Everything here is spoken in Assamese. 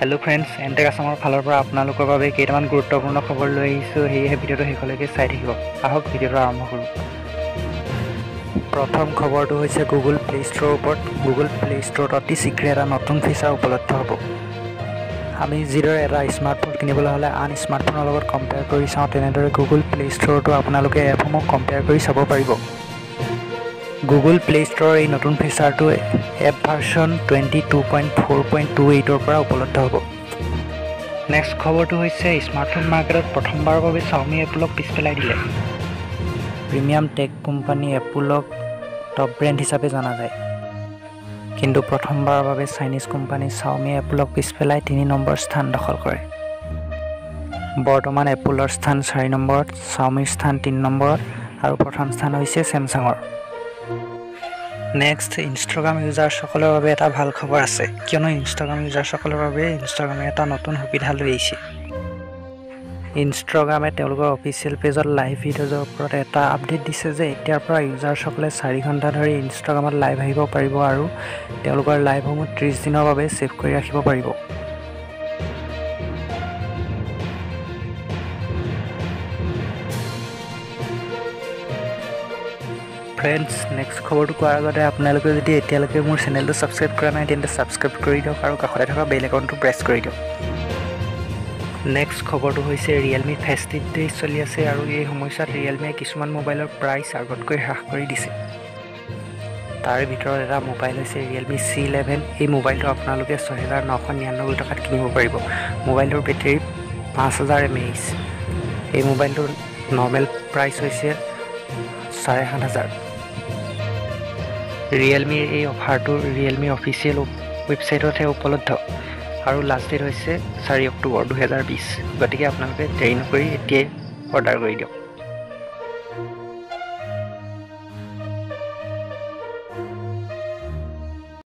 हेलो फ्रेंड्स एन्টেक आसाমৰ ফালৰ পৰা আপোনালোকৰ বাবে কেইটামান গুৰুত্বপূৰ্ণ খবৰ লৈ আহিছোঁ সেয়েহে ভিডিঅ'টো শেষলৈকে চাই থাকিব আহক ভিডিঅ'টো আৰম্ভ কৰোঁ প্ৰথম খবৰটো হৈছে গুগল প্লে ষ্ট'ৰৰ ওপৰত গুগল প্লে ষ্ট'ৰত অতি শীঘ্ৰে এটা নতুন ফিচাৰ উপলব্ধ হ'ব আমি যিদৰে এটা স্মাৰ্টফোন কিনিবলৈ হ'লে আন স্মাৰ্টফোনৰ লগত কম্পেয়াৰ কৰি চাওঁ তেনেদৰে গুগল প্লে ষ্ট'ৰতো আপোনালোকে এপসমূহ কম্পেয়াৰ কৰি চাব পাৰিব গুগল প্লে ষ্ট'ৰৰ এই নতুন ফিচাৰটো এপ ভাৰ্চন 22.4.28 পৰা উপলব্ধ হ'ব নেক্সট খবৰটো হৈছে স্মাৰ্টফোন মাৰ্কেটত প্ৰথমবাৰৰ বাবে Xiaomi এপলক পিছ পেলাই দিলে প্ৰিমিয়াম টেক কোম্পানী এপলক টপ ব্ৰেণ্ড হিচাপে জনা যায় কিন্তু প্ৰথমবাৰৰ বাবে চাইনিজ কোম্পানী Xiaomi এপলক পিছ পেলাই 3 নম্বৰ স্থান দখল কৰে বৰ্তমান এপলৰ স্থান 4 নম্বৰত Xiaomiৰ স্থান 3 নম্বৰত আৰু প্ৰথম স্থান হৈছে Samsungৰ নেক্সট ইনষ্টাগ্ৰাম ইউজাৰসকলৰ বাবে এটা ভাল খবৰ আছে কিয়নো ইনষ্টাগ্ৰাম ইউজাৰসকলৰ বাবে ইনষ্টাগ্ৰামে এটা নতুন সুবিধা লৈ আহিছে ইনষ্টাগ্ৰামে তেওঁলোকৰ অফিচিয়েল পেজত লাইভ ভিডিঅ'ৰ ওপৰত এটা আপডেট দিছে যে এতিয়াৰ পৰা ইউজাৰসকলে 4 ঘণ্টা ধৰি ইনষ্টাগ্ৰামত লাইভ আহিব পাৰিব আৰু তেওঁলোকৰ লাইভসমূহ 30 দিনৰ বাবে সেভ কৰি ৰাখিব পাৰিব फ्रेंड्स नेक्स्ट खबरটো কোৱাৰ আগতে আপোনালোকে যদি এতিয়ালৈকে মোৰ চেনেলটো সাবস্ক্ৰাইব কৰা নাই তেন্তে সাবস্ক্ৰাইব কৰি দিয়ক আৰু কাষতে থকা বেল আইকনটো প্ৰেছ কৰি দিয়ক নেক্সট খবৰটো হৈছে Realme ফেষ্টিভ ডে চলি আছে আৰু এই সময়ছোৱাত Realme কিছুমান মোবাইলৰ প্ৰাইচ আগতকৈ হ্ৰাস কৰি দিছে তাৰ ভিতৰত এটা মোবাইল হৈছে Realme C11 এই মোবাইলটো আপোনালোকে 6999 টকাত কিনিব পাৰিব মোবাইলটোৰ বেটাৰী 5000 mAh এই মোবাইলটোৰ নৰ্মেল প্ৰাইচ হৈছে 7500 Realme এই অফাৰটো Realme অফিচিয়েল ৱেবছাইটতহে উপলব্ধ আৰু লাষ্ট ডেট হৈছে 4 অক্টোবৰ 2020 গতিকে আপোনালোকে দেৰি নকৰি এতিয়াই অৰ্ডাৰ কৰি দিয়ক